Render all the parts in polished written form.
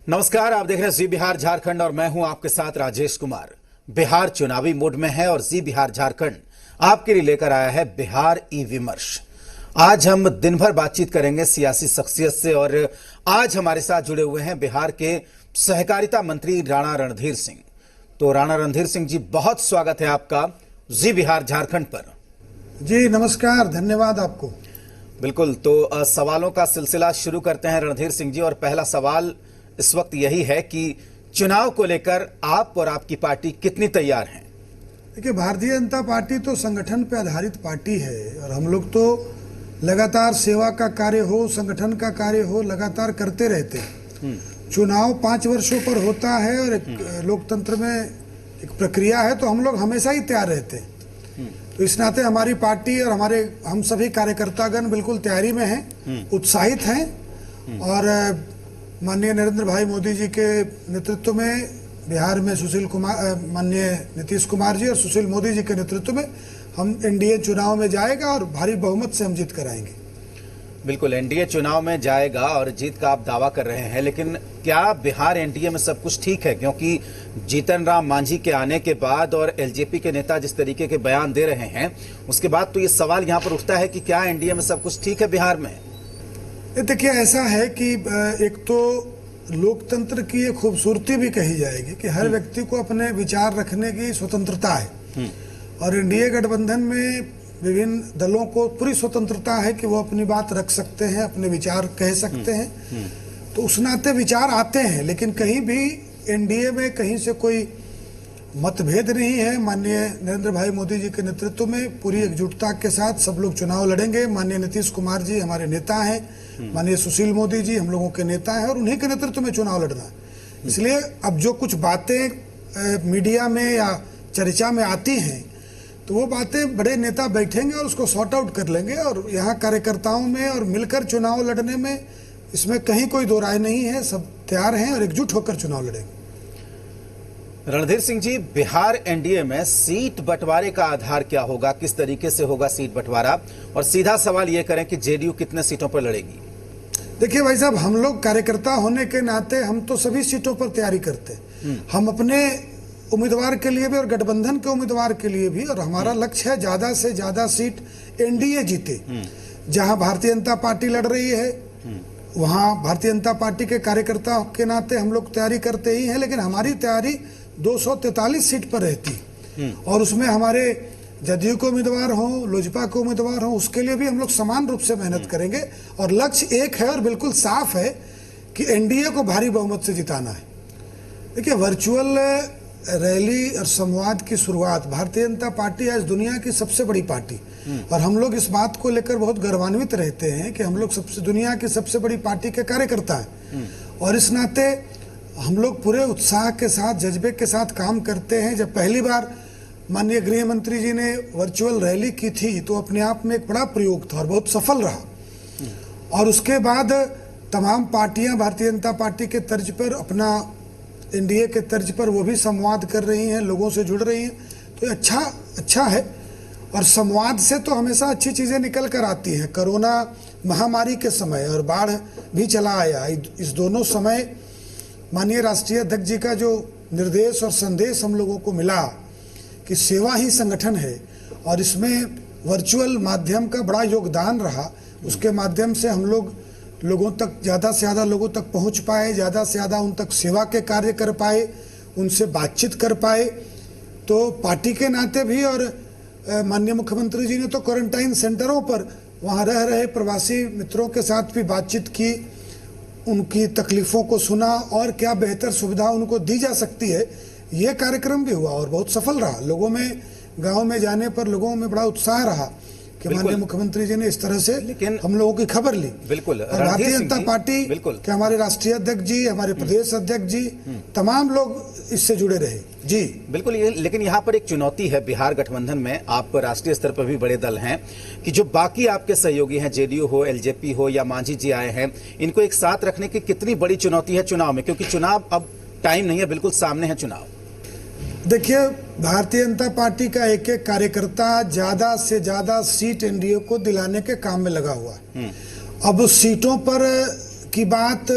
नमस्कार, आप देख रहे हैं जी बिहार झारखंड और मैं हूं आपके साथ राजेश कुमार। बिहार चुनावी मूड में है और जी बिहार झारखंड आपके लिए लेकर आया है बिहार ई विमर्श। आज हम दिन भर बातचीत करेंगे सियासी शख्सियत से और आज हमारे साथ जुड़े हुए हैं बिहार के सहकारिता मंत्री राणा रणधीर सिंह। तो राणा रणधीर सिंह जी, बहुत स्वागत है आपका जी बिहार झारखंड पर। जी नमस्कार, धन्यवाद आपको। बिल्कुल, तो सवालों का सिलसिला शुरू करते हैं रणधीर सिंह जी। और पहला सवाल इस वक्त यही है कि चुनाव को लेकर आप और आपकी पार्टी कितनी तैयार हैं? देखिए, भारतीय जनता पार्टी तो संगठन पर आधारित पार्टी है और हम लोग तो लगातार सेवा का कार्य हो, संगठन का कार्य हो, लगातार करते रहते हैं। चुनाव 5 वर्षों पर होता है और एक लोकतंत्र में एक प्रक्रिया है, तो हम लोग हमेशा ही तैयार रहते हैं। तो इस नाते हमारी पार्टी और हम सभी कार्यकर्तागण बिल्कुल तैयारी में हैं, उत्साहित हैं। और माननीय नरेंद्र भाई मोदी जी के नेतृत्व में बिहार में माननीय नीतीश कुमार जी और सुशील मोदी जी के नेतृत्व में हम एनडीए चुनाव में जाएगा और भारी बहुमत से हम जीत कर आएंगे। बिल्कुल, एनडीए चुनाव में जाएगा और जीत का आप दावा कर रहे हैं, लेकिन क्या बिहार एनडीए में सब कुछ ठीक है? क्योंकि जीतन राम मांझी के आने के बाद और एलजेपी के नेता जिस तरीके के बयान दे रहे हैं, उसके बाद तो ये सवाल यहाँ पर उठता है कि क्या एनडीए में सब कुछ ठीक है बिहार में? देखिए, ऐसा है कि एक तो लोकतंत्र की एक खूबसूरती भी कही जाएगी कि हर व्यक्ति को अपने विचार रखने की स्वतंत्रता है और एनडीए गठबंधन में विभिन्न दलों को पूरी स्वतंत्रता है कि वो अपनी बात रख सकते हैं, अपने विचार कह सकते हैं। तो उस नाते विचार आते हैं, लेकिन कहीं भी एनडीए में कहीं से कोई मतभेद नहीं है। माननीय नरेंद्र भाई मोदी जी के नेतृत्व में पूरी एकजुटता के साथ सब लोग चुनाव लड़ेंगे। माननीय नीतीश कुमार जी हमारे नेता हैं, माननीय सुशील मोदी जी हम लोगों के नेता हैं और उन्हीं के नेतृत्व में चुनाव लड़ना है। इसलिए अब जो कुछ बातें मीडिया में या चर्चा में आती हैं, तो वो बातें बड़े नेता बैठेंगे और उसको सॉर्ट आउट कर लेंगे और यहाँ कार्यकर्ताओं में और मिलकर चुनाव लड़ने में इसमें कहीं कोई दो राय नहीं है। सब तैयार हैं और एकजुट होकर चुनाव लड़ेंगे। रणधीर सिंह जी, बिहार एनडीए में सीट बंटवारे का आधार क्या होगा? किस तरीके से होगा सीट बंटवारा? और सीधा सवाल ये करें कि जेडीयू कितने सीटों पर लड़ेगी? देखिए भाई साहब, हम लोग कार्यकर्ता होने के नाते हम तो सभी सीटों पर तैयारी करते हैं। हम अपने उम्मीदवार के लिए भी और गठबंधन के उम्मीदवार के लिए भी, और हमारा लक्ष्य है ज्यादा से ज्यादा सीट एनडीए जीते। जहां भारतीय जनता पार्टी लड़ रही है वहां भारतीय जनता पार्टी के कार्यकर्ता के नाते हम लोग तैयारी करते ही हैं, लेकिन हमारी तैयारी 243 सीट पर रहती और उसमें हमारे जदयू के उम्मीदवार हों, लोजपा के उम्मीदवार हों, उसके लिए भी हम लोग समान रूप से मेहनत करेंगे। और लक्ष्य एक है और बिल्कुल साफ है कि एनडीए को भारी बहुमत से जिताना है। देखिए, वर्चुअल रैली और संवाद की शुरुआत, भारतीय जनता पार्टी आज दुनिया की सबसे बड़ी पार्टी और हम लोग इस बात को लेकर बहुत गर्वान्वित रहते हैं कि हम लोग दुनिया की सबसे बड़ी पार्टी के कार्यकर्ता हैं। और इस नाते हम लोग पूरे उत्साह के साथ, जज्बे के साथ काम करते हैं। जब पहली बार माननीय गृह मंत्री जी ने वर्चुअल रैली की थी तो अपने आप में एक बड़ा प्रयोग था और बहुत सफल रहा। और उसके बाद तमाम पार्टियां भारतीय जनता पार्टी के तर्ज पर, अपना एनडीए के तर्ज पर वो भी संवाद कर रही हैं, लोगों से जुड़ रही हैं। तो अच्छा है। और संवाद से तो हमेशा अच्छी चीज़ें निकल कर आती हैं। कोरोना महामारी के समय और बाढ़ भी चला आया, इस दोनों समय माननीय राष्ट्रीय अध्यक्ष जी का जो निर्देश और संदेश हम लोगों को मिला कि सेवा ही संगठन है और इसमें वर्चुअल माध्यम का बड़ा योगदान रहा। उसके माध्यम से हम लोग लोगों तक, ज़्यादा से ज़्यादा लोगों तक पहुंच पाए, ज़्यादा से ज़्यादा उन तक सेवा के कार्य कर पाए, उनसे बातचीत कर पाए। तो पार्टी के नाते भी और माननीय मुख्यमंत्री जी ने तो क्वारंटाइन सेंटरों पर वहाँ रह रहे प्रवासी मित्रों के साथ भी बातचीत की, उनकी तकलीफ़ों को सुना और क्या बेहतर सुविधा उनको दी जा सकती है। ये कार्यक्रम भी हुआ और बहुत सफल रहा। लोगों में, गांव में जाने पर लोगों में बड़ा उत्साह रहा कि माननीय मुख्यमंत्री जी ने इस तरह से हम लोगों की खबर ली। बिल्कुल, और भारतीय जनता पार्टी के हमारे राष्ट्रीय अध्यक्ष जी, हमारे प्रदेश अध्यक्ष जी, तमाम लोग इससे जुड़े रहे। जी बिल्कुल। लेकिन यहाँ पर एक चुनौती है बिहार गठबंधन में, आप राष्ट्रीय स्तर पर भी बड़े दल हैं, कि जो बाकी आपके सहयोगी हैं, जेडीयू हो, एलजेपी हो या मांझी जी आए हैं, इनको एक साथ रखने की कितनी बड़ी चुनौती है चुनाव में? क्योंकि चुनाव अब टाइम नहीं है, बिल्कुल सामने है चुनाव। देखिए, भारतीय जनता पार्टी का एक एक कार्यकर्ता ज्यादा से ज्यादा सीट एनडीए को दिलाने के काम में लगा हुआ है। अब सीटों पर की बात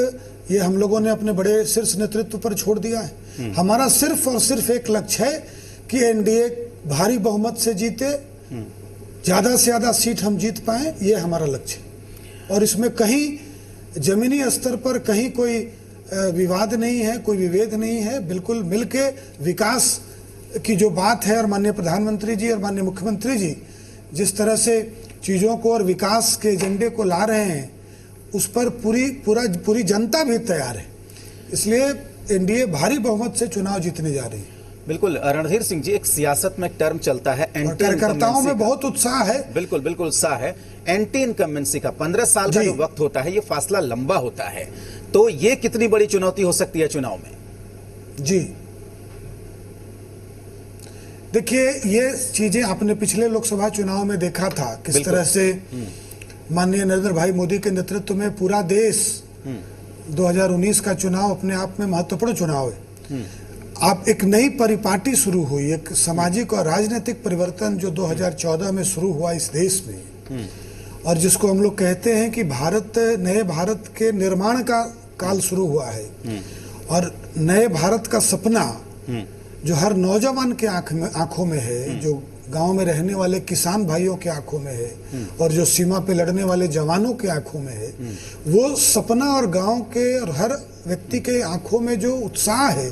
ये हम लोगों ने अपने बड़े शीर्ष नेतृत्व पर छोड़ दिया है। हमारा सिर्फ और सिर्फ एक लक्ष्य है कि एनडीए भारी बहुमत से जीते, ज्यादा से ज्यादा सीट हम जीत पाए, ये हमारा लक्ष्य है। और इसमें कहीं जमीनी स्तर पर कहीं कोई विवाद नहीं है, कोई विभेद नहीं है। बिल्कुल मिलके विकास की जो बात है, और माननीय प्रधानमंत्री जी और माननीय मुख्यमंत्री जी जिस तरह से चीज़ों को और विकास के एजेंडे को ला रहे हैं, उस पर पूरी जनता भी तैयार है। इसलिए एनडीए भारी बहुमत से चुनाव जीतने जा रही है। बिल्कुल रणधीर सिंह जी, एक सियासत में एक टर्म चलता है एंटी कार्यकर्ताओं में बहुत उत्साह है। बिल्कुल बिल्कुल उत्साह है। एंटी इनकम्बेंसी का 15 साल का जो वक्त होता है, ये फासला लंबा होता है, तो ये कितनी बड़ी चुनौती हो सकती है चुनाव में? जी देखिए, ये चीजें आपने पिछले लोकसभा चुनाव में देखा था किस तरह से माननीय नरेंद्र भाई मोदी के नेतृत्व में पूरा देश 2019 का चुनाव अपने आप में महत्वपूर्ण चुनाव है। आप एक नई परिपाटी शुरू हुई, एक सामाजिक और राजनीतिक परिवर्तन जो 2014 में शुरू हुआ इस देश में, और जिसको हम लोग कहते हैं कि नए भारत के निर्माण का काल शुरू हुआ है। और नए भारत का सपना जो हर नौजवान के आंखों में है, जो गांव में रहने वाले किसान भाइयों के आंखों में है, और जो सीमा पे लड़ने वाले जवानों के आंखों में है, वो सपना और गांव के और हर व्यक्ति के आंखों में जो उत्साह है,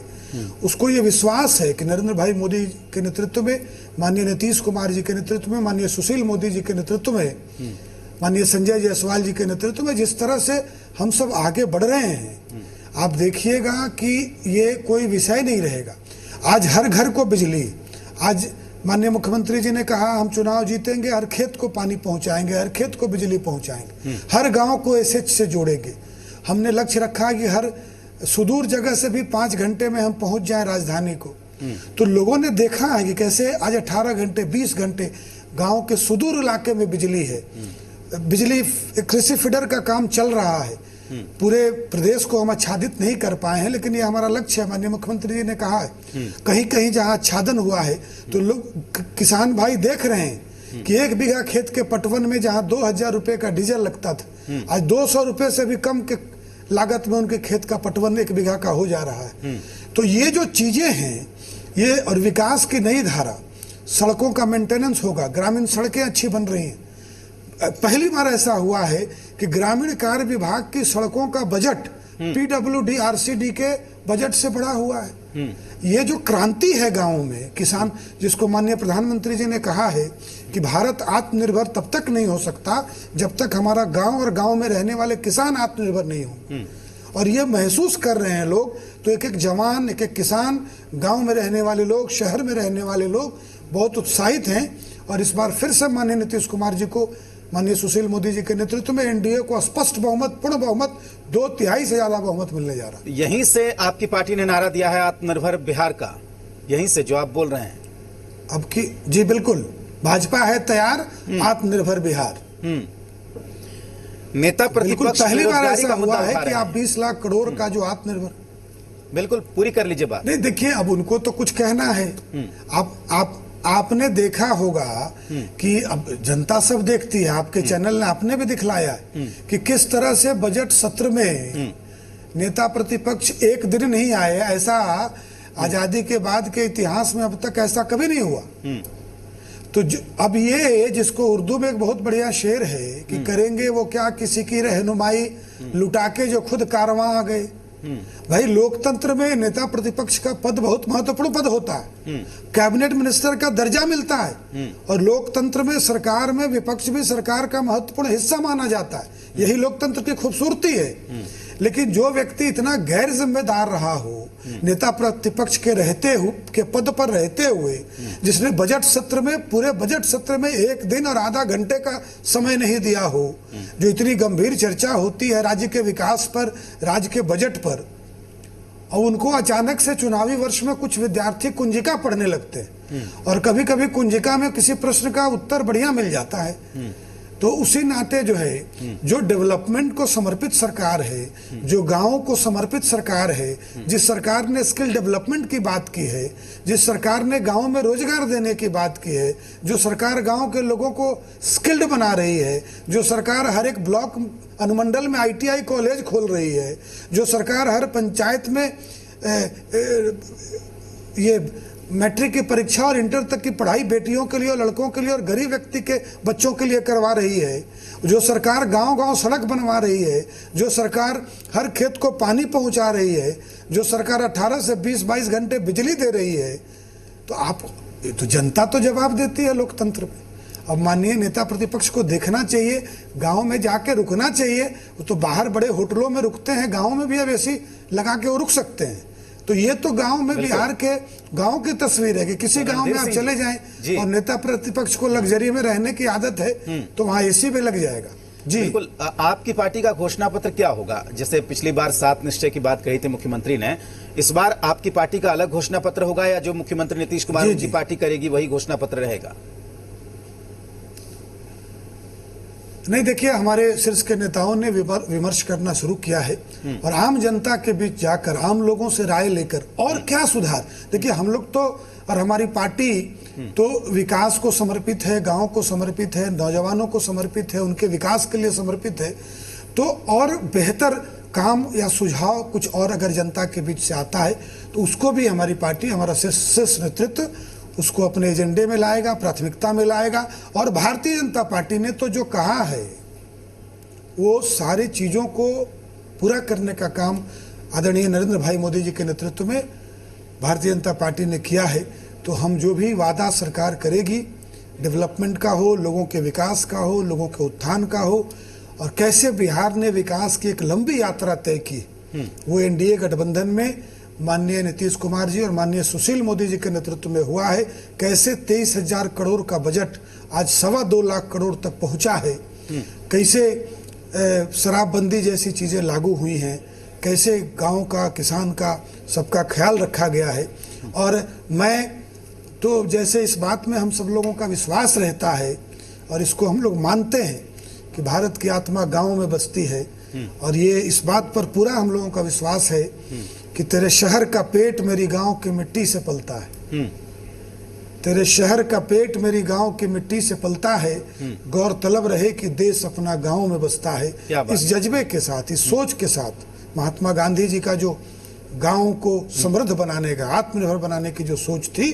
उसको ये विश्वास है कि नरेंद्र भाई मोदी के नेतृत्व में, माननीय नीतीश कुमार जी के नेतृत्व में, माननीय सुशील मोदी जी के नेतृत्व में, माननीय संजय जायसवाल जी के नेतृत्व में जिस तरह से हम सब आगे बढ़ रहे हैं, आप देखिएगा कि ये कोई विषय नहीं रहेगा। आज हर घर को बिजली, आज माननीय मुख्यमंत्री जी ने कहा हम चुनाव जीतेंगे, हर खेत को पानी पहुंचाएंगे, हर खेत को बिजली पहुंचाएंगे, हर गांव को एसएच से जोड़ेंगे। हमने लक्ष्य रखा कि हर सुदूर जगह से भी 5 घंटे में हम पहुंच जाएं राजधानी को। तो लोगों ने देखा है कि कैसे आज 18 घंटे 20 घंटे गांव के सुदूर इलाके में बिजली है। बिजली कृषि फीडर का काम चल रहा है। पूरे प्रदेश को हम आच्छादित नहीं कर पाए हैं, लेकिन ये हमारा लक्ष्य है। माननीय मुख्यमंत्री जी ने कहा है कहीं कहीं जहां आच्छादन हुआ है तो लोग किसान भाई देख रहे हैं कि 1 बीघा खेत के पटवन में जहां 2000 रुपए का डीजल लगता था, आज 200 रुपए से भी कम के लागत में उनके खेत का पटवन 1 बीघा का हो जा रहा है। तो ये जो चीजें हैं, ये और विकास की नई धारा, सड़कों का मेंटेनेंस होगा, ग्रामीण सड़कें अच्छी बन रही हैं। पहली बार ऐसा हुआ है कि ग्रामीण कार्य विभाग की सड़कों का बजट पीडब्ल्यूडी आरसीडी के बजट से बढ़ा हुआ है। ये जो क्रांति है गांवों में, किसान, जिसको माननीय प्रधानमंत्री जी ने कहा है कि भारत आत्मनिर्भर तब तक नहीं हो सकता जब तक हमारा गांव और गांव में रहने वाले किसान आत्मनिर्भर नहीं हो, और ये महसूस कर रहे हैं लोग। तो एक एक जवान, एक एक किसान, गांव में रहने वाले लोग, शहर में रहने वाले लोग बहुत उत्साहित हैं। और इस बार फिर से माननीय नीतीश कुमार जी को, माननीय सुशील मोदी जी के नेतृत्व में एनडीए को स्पष्ट बहुमत, पूर्ण बहुमत, 2/3 से ज्यादा बहुमत मिलने जा रहा है। यहीं से आपकी पार्टी ने नारा दिया है आत्मनिर्भर बिहार का, यहीं से जो आप बोल रहे हैं अब की। जी बिल्कुल, भाजपा है तैयार, आत्मनिर्भर बिहार। नेता प्रतिपक्ष पहली बार ऐसा का हुआ है कि है। आप 20 लाख करोड़ का जो आत्मनिर्भर, बिल्कुल पूरी कर लीजिए बात। नहीं देखिए, अब उनको तो कुछ कहना है। आपने देखा होगा कि अब जनता सब देखती है, आपके चैनल ने आपने भी दिखलाया है कि किस तरह से बजट सत्र में नेता प्रतिपक्ष एक दिन नहीं आए। ऐसा आजादी के बाद के इतिहास में अब तक ऐसा कभी नहीं हुआ। तो अब ये, जिसको उर्दू में एक बहुत बढ़िया शेर है कि करेंगे वो क्या किसी की रहनुमाई, लुटा के जो खुद कारवां आ गए। भाई, लोकतंत्र में नेता प्रतिपक्ष का पद बहुत महत्वपूर्ण पद होता है। कैबिनेट मिनिस्टर का दर्जा मिलता है, और लोकतंत्र में सरकार में विपक्ष भी सरकार का महत्वपूर्ण हिस्सा माना जाता है। यही लोकतंत्र की खूबसूरती है। लेकिन जो व्यक्ति इतना गैर जिम्मेदार रहा हो, नेता प्रतिपक्ष के पद पर रहते हुए, जिसने बजट सत्र में, पूरे बजट सत्र में 1 दिन और आधा घंटे का समय नहीं दिया हो, जो इतनी गंभीर चर्चा होती है राज्य के विकास पर, राज्य के बजट पर, और उनको अचानक से चुनावी वर्ष में कुछ विद्यार्थी कुंजिका पढ़ने लगते हैं, और कभी कभी कुंजिका में किसी प्रश्न का उत्तर बढ़िया मिल जाता है। तो उसी नाते जो है, जो डेवलपमेंट को समर्पित सरकार है, जो गांवों को समर्पित सरकार है, जिस सरकार ने स्किल डेवलपमेंट की बात की है, जिस सरकार ने गांवों में रोजगार देने की बात की है, जो सरकार गांव के लोगों को स्किल्ड बना रही है, जो सरकार हर एक ब्लॉक अनुमंडल में ITI कॉलेज खोल रही है, जो सरकार हर पंचायत में ये मैट्रिक की परीक्षा और इंटर तक की पढ़ाई बेटियों के लिए और लड़कों के लिए और गरीब व्यक्ति के बच्चों के लिए करवा रही है, जो सरकार गांव-गांव सड़क बनवा रही है, जो सरकार हर खेत को पानी पहुंचा रही है, जो सरकार 18 से 20-22 घंटे बिजली दे रही है, तो जनता तो जवाब देती है लोकतंत्र में। अब माननीय नेता प्रतिपक्ष को देखना चाहिए, गांव में जाके रुकना चाहिए। वो तो बाहर बड़े होटलों में रुकते हैं, गांव में भी अब ऐसी लगा के वो रुक सकते हैं। तो ये तो गांव में बिहार के गांव की तस्वीर है कि किसी गांव में आप चले जाएं और नेता प्रतिपक्ष को लग्जरी में रहने की आदत है तो वहां AC भी लग जाएगा। जी बिल्कुल। आपकी पार्टी का घोषणा पत्र क्या होगा? जैसे पिछली बार 7 निश्चय की बात कही थी मुख्यमंत्री ने, इस बार आपकी पार्टी का अलग घोषणा पत्र होगा या जो मुख्यमंत्री नीतीश कुमार उनकी पार्टी करेगी वही घोषणा पत्र रहेगा? नहीं, देखिए, हमारे शीर्ष के नेताओं ने विमर्श करना शुरू किया है और आम जनता के बीच जाकर आम लोगों से राय लेकर और क्या सुधार। देखिए, हम लोग तो और हमारी पार्टी तो विकास को समर्पित है, गांव को समर्पित है, नौजवानों को समर्पित है, उनके विकास के लिए समर्पित है। तो और बेहतर काम या सुझाव कुछ और अगर जनता के बीच से आता है तो उसको भी हमारी पार्टी, हमारा शीर्ष नेतृत्व उसको अपने एजेंडे में लाएगा, प्राथमिकता में लाएगा। और भारतीय जनता पार्टी ने तो जो कहा है वो सारी चीज़ों को पूरा करने का काम आदरणीय नरेंद्र भाई मोदी जी के नेतृत्व में भारतीय जनता पार्टी ने किया है। तो हम जो भी वादा सरकार करेगी, डेवलपमेंट का हो, लोगों के विकास का हो, लोगों के उत्थान का हो, और कैसे बिहार ने विकास की एक लंबी यात्रा तय की, वो NDA गठबंधन में माननीय नीतीश कुमार जी और माननीय सुशील मोदी जी के नेतृत्व में हुआ है। कैसे 23,000 करोड़ का बजट आज 2.25 लाख करोड़ तक पहुंचा है, कैसे शराबबंदी जैसी चीज़ें लागू हुई हैं, कैसे गांव का, किसान का, सबका ख्याल रखा गया है। और मैं तो जैसे इस बात में हम सब लोगों का विश्वास रहता है और इसको हम लोग मानते हैं कि भारत की आत्मा गाँव में बसती है, और ये इस बात पर पूरा हम लोगों का विश्वास है कि तेरे शहर का पेट मेरी गांव की मिट्टी से पलता है, तेरे शहर का पेट मेरी गांव की मिट्टी से पलता है, गौरतलब रहे कि देश अपना गांव में बसता है। इस जज्बे के साथ, इस सोच के साथ महात्मा गांधी जी का जो गांव को समृद्ध बनाने का, आत्मनिर्भर बनाने की जो सोच थी,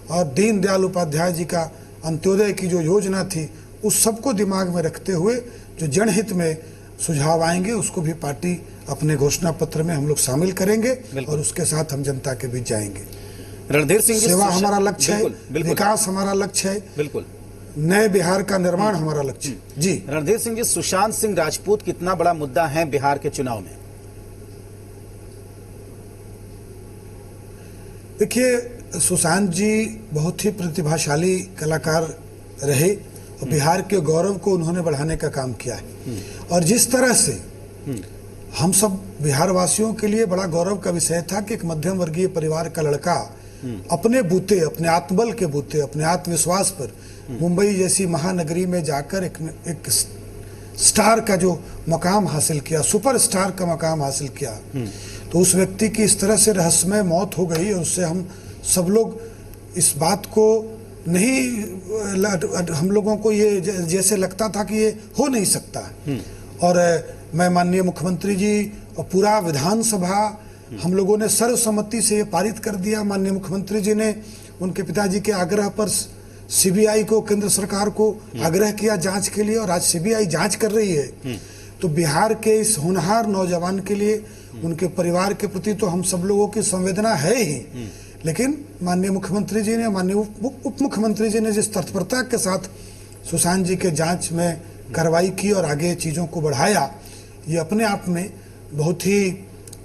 और दीनदयाल उपाध्याय जी का अंत्योदय की जो योजना थी, उस सबको दिमाग में रखते हुए जो जनहित में सुझाव आएंगे उसको भी पार्टी अपने घोषणा पत्र में हम लोग शामिल करेंगे और उसके साथ हम जनता के बीच जाएंगे। रणधीर सिंह जी, सेवा हमारा लक्ष्य है, विकास हमारा लक्ष्य है, बिल्कुल नए बिहार का निर्माण हमारा लक्ष्य है। जी रणधीर सिंह जी, सुशांत सिंह राजपूत कितना बड़ा मुद्दा है बिहार के चुनाव में? देखिए, सुशांत जी बहुत ही प्रतिभाशाली कलाकार रहे और बिहार के गौरव को उन्होंने बढ़ाने का काम किया है। और जिस तरह से हम सब बिहार वासियों के लिए बड़ा गौरव का विषय था कि एक मध्यम वर्गीय परिवार का लड़का अपने बूते, अपने आत्मबल के बूते, अपने आत्मविश्वास पर मुंबई जैसी महानगरी में जाकर एक स्टार का जो मकाम हासिल किया, सुपर स्टार का मकाम हासिल किया। तो उस व्यक्ति की इस तरह से रहस्यमय मौत हो गई और उससे हम सब लोग इस बात को नहीं, हम लोगों को ये जैसे लगता था कि ये हो नहीं सकता। और मैं माननीय मुख्यमंत्री जी और पूरा विधानसभा हम लोगों ने सर्वसम्मति से ये पारित कर दिया। माननीय मुख्यमंत्री जी ने उनके पिताजी के आग्रह पर CBI को, केंद्र सरकार को आग्रह किया जांच के लिए, और आज CBI जांच कर रही है। तो बिहार के इस होनहार नौजवान के लिए, उनके परिवार के प्रति तो हम सब लोगों की संवेदना है ही, लेकिन माननीय मुख्यमंत्री जी ने, माननीय उप मुख्यमंत्री जी ने जिस तत्परता के साथ सुशांत जी के जांच में कार्रवाई की और आगे चीज़ों को बढ़ाया, ये अपने आप में बहुत ही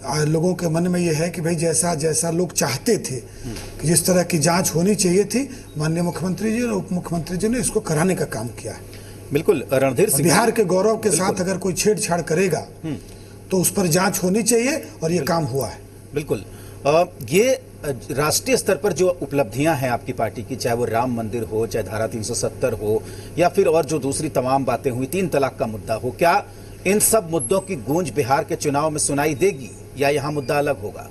लोगों के मन में ये है कि भाई जैसा लोग चाहते थे कि जिस तरह की जांच होनी चाहिए थी, माननीय मुख्यमंत्री जी और उप मुख्यमंत्री जी ने इसको कराने का काम किया है। बिल्कुल रणधीर सिंह, बिहार के गौरव के साथ अगर कोई छेड़छाड़ करेगा तो उस पर जांच होनी चाहिए और ये काम हुआ है। बिल्कुल। ये राष्ट्रीय स्तर पर जो उपलब्धियां हैं आपकी पार्टी की, चाहे वो राम मंदिर हो, चाहे धारा 370 हो, या फिर और जो दूसरी तमाम बातें हुई, 3 तलाक का मुद्दा हो, क्या इन सब मुद्दों की गूंज बिहार के चुनाव में सुनाई देगी या यहां मुद्दा अलग होगा?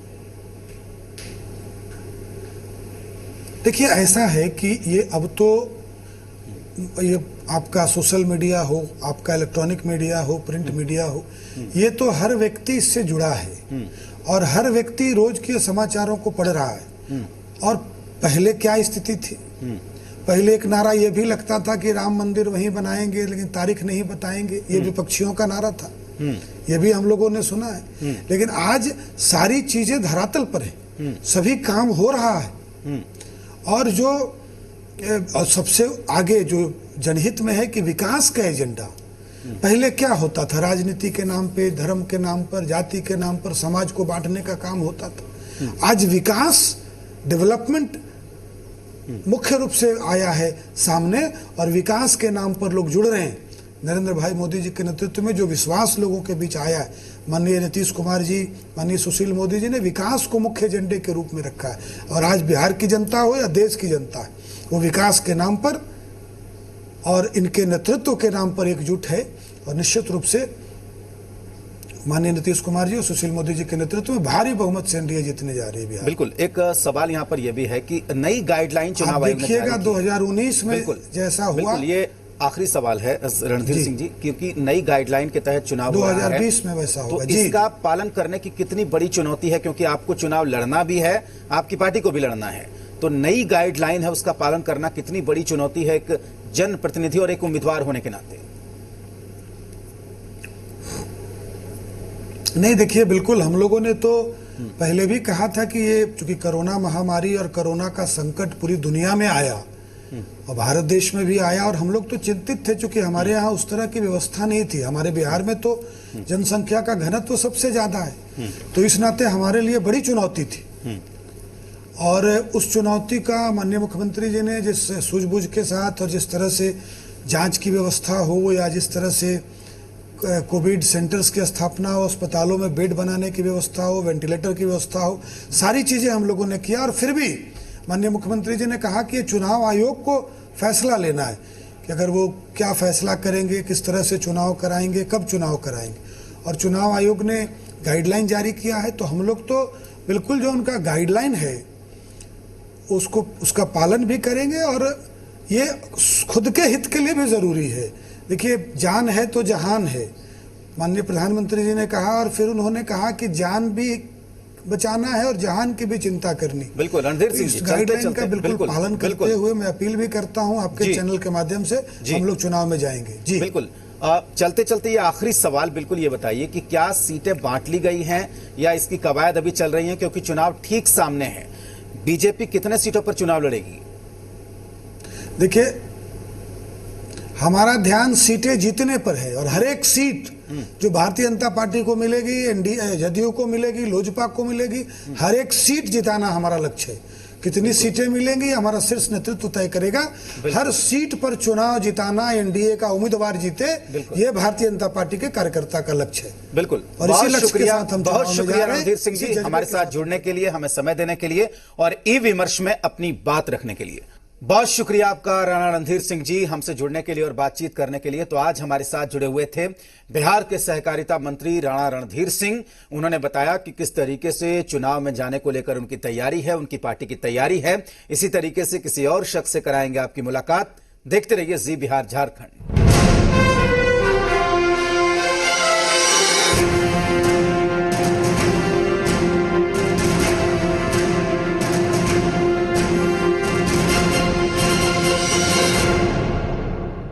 देखिए, ऐसा है कि ये अब तो ये आपका सोशल मीडिया हो, आपका इलेक्ट्रॉनिक मीडिया हो, प्रिंट मीडिया हो, ये तो हर व्यक्ति इससे जुड़ा है और हर व्यक्ति रोज के समाचारों को पढ़ रहा है। और पहले क्या स्थिति थी? पहले एक नारा ये भी लगता था कि राम मंदिर वहीं बनाएंगे लेकिन तारीख नहीं बताएंगे, ये विपक्षियों का नारा था, ये भी हम लोगों ने सुना है। लेकिन आज सारी चीजें धरातल पर है, सभी काम हो रहा है और जो और सबसे आगे जो जनहित में है कि विकास का एजेंडा। पहले क्या होता था? राजनीति के नाम पे, धर्म के नाम पर, जाति के नाम पर समाज को बांटने का काम होता था। आज विकास, डेवलपमेंट मुख्य रूप से आया है सामने और विकास के नाम पर लोग जुड़ रहे हैं। नरेंद्र भाई मोदी जी के नेतृत्व में जो विश्वास लोगों के बीच आया है, माननीय नीतीश कुमार जी, माननीय सुशील मोदी जी ने विकास को मुख्य एजेंडे के रूप में रखा है। और आज बिहार की जनता हो या देश की जनता है, वो विकास के नाम पर और इनके नेतृत्व के नाम पर एकजुट है। और निश्चित रूप से माननीय नीतीश कुमार जी और सुशील मोदी जी के नेतृत्व में भारी बहुमत से एनडीए जीतने जा रही है बिहार। बिल्कुल। एक सवाल यहाँ पर यह भी है कि नई गाइडलाइन चुनाव आयोग ने देखिएगा 2019 में जैसा हुआ। ये आखिरी सवाल है रणधीर सिंह जी, क्योंकि नई गाइडलाइन के तहत चुनाव 2020 में वैसा होगा, तो इसका पालन करने की कितनी बड़ी चुनौती है? क्योंकि आपको चुनाव लड़ना भी है, आपकी पार्टी को भी लड़ना है, तो नई गाइडलाइन है, उसका पालन करना कितनी बड़ी चुनौती है एक जनप्रतिनिधि और एक उम्मीदवार होने के नाते? नहीं, देखिए, बिल्कुल हम लोगों ने तो पहले भी कहा था कि ये चूंकि कोरोना महामारी और कोरोना का संकट पूरी दुनिया में आया और भारत देश में भी आया और हम लोग तो चिंतित थे, चूंकि हमारे यहाँ उस तरह की व्यवस्था नहीं थी। हमारे बिहार में तो जनसंख्या का घनत्व सबसे ज्यादा है, तो इस नाते हमारे लिए बड़ी चुनौती थी। और उस चुनौती का माननीय मुख्यमंत्री जी ने जिस सूझबूझ के साथ और जिस तरह से जांच की व्यवस्था हो या जिस तरह से कोविड सेंटर्स की स्थापना हो, अस्पतालों में बेड बनाने की व्यवस्था हो, वेंटिलेटर की व्यवस्था हो, सारी चीजें हम लोगों ने किया। और फिर भी माननीय मुख्यमंत्री जी ने कहा कि चुनाव आयोग को फैसला लेना है कि अगर वो क्या फैसला करेंगे, किस तरह से चुनाव कराएंगे, कब चुनाव कराएंगे। और चुनाव आयोग ने गाइडलाइन जारी किया है, तो हम लोग तो बिल्कुल जो उनका गाइडलाइन है उसका पालन भी करेंगे और ये खुद के हित के लिए भी जरूरी है। देखिए, जान है तो जहान है, माननीय प्रधानमंत्री जी ने कहा और फिर उन्होंने कहा कि जान भी बचाना है और जहान की भी चिंता करनी। बिल्कुल रणधीर सिंह जी, गाइडलाइन का बिल्कुल पालन करते हुए मैं अपील भी करता हूं आपके चैनल के माध्यम से, हम लोग चुनाव में जाएंगे। जी बिल्कुल। चलते चलते ये आखिरी सवाल बिल्कुल ये बताइए कि क्या सीटें बांट ली गई हैं या इसकी कवायद अभी चल रही हैं? क्योंकि चुनाव ठीक सामने है। बीजेपी कितने सीटों पर चुनाव लड़ेगी? देखिए, हमारा ध्यान सीटें जीतने पर है और हर एक सीट जो भारतीय जनता पार्टी को मिलेगी, एनडीए जदयू को मिलेगी, लोजपा को मिलेगी, हर एक सीट जिताना हमारा लक्ष्य है। कितनी सीटें मिलेंगी हमारा शीर्ष नेतृत्व तय करेगा। हर सीट पर चुनाव जिताना, एनडीए का उम्मीदवार जीते, ये भारतीय जनता पार्टी के कार्यकर्ता का लक्ष्य है। बिल्कुल। और इसी लक्ष्य के साथ हम बहुत शुक्रिया रणधीर सिंह जी, हमारे साथ जुड़ने के लिए, हमें समय देने के लिए और ई विमर्श में अपनी बात रखने के लिए। बहुत शुक्रिया आपका राणा रणधीर सिंह जी, हमसे जुड़ने के लिए और बातचीत करने के लिए। तो आज हमारे साथ जुड़े हुए थे बिहार के सहकारिता मंत्री राणा रणधीर सिंह। उन्होंने बताया कि किस तरीके से चुनाव में जाने को लेकर उनकी तैयारी है, उनकी पार्टी की तैयारी है। इसी तरीके से किसी और शख्स से कराएंगे आपकी मुलाकात। देखते रहिए जी बिहार झारखंड।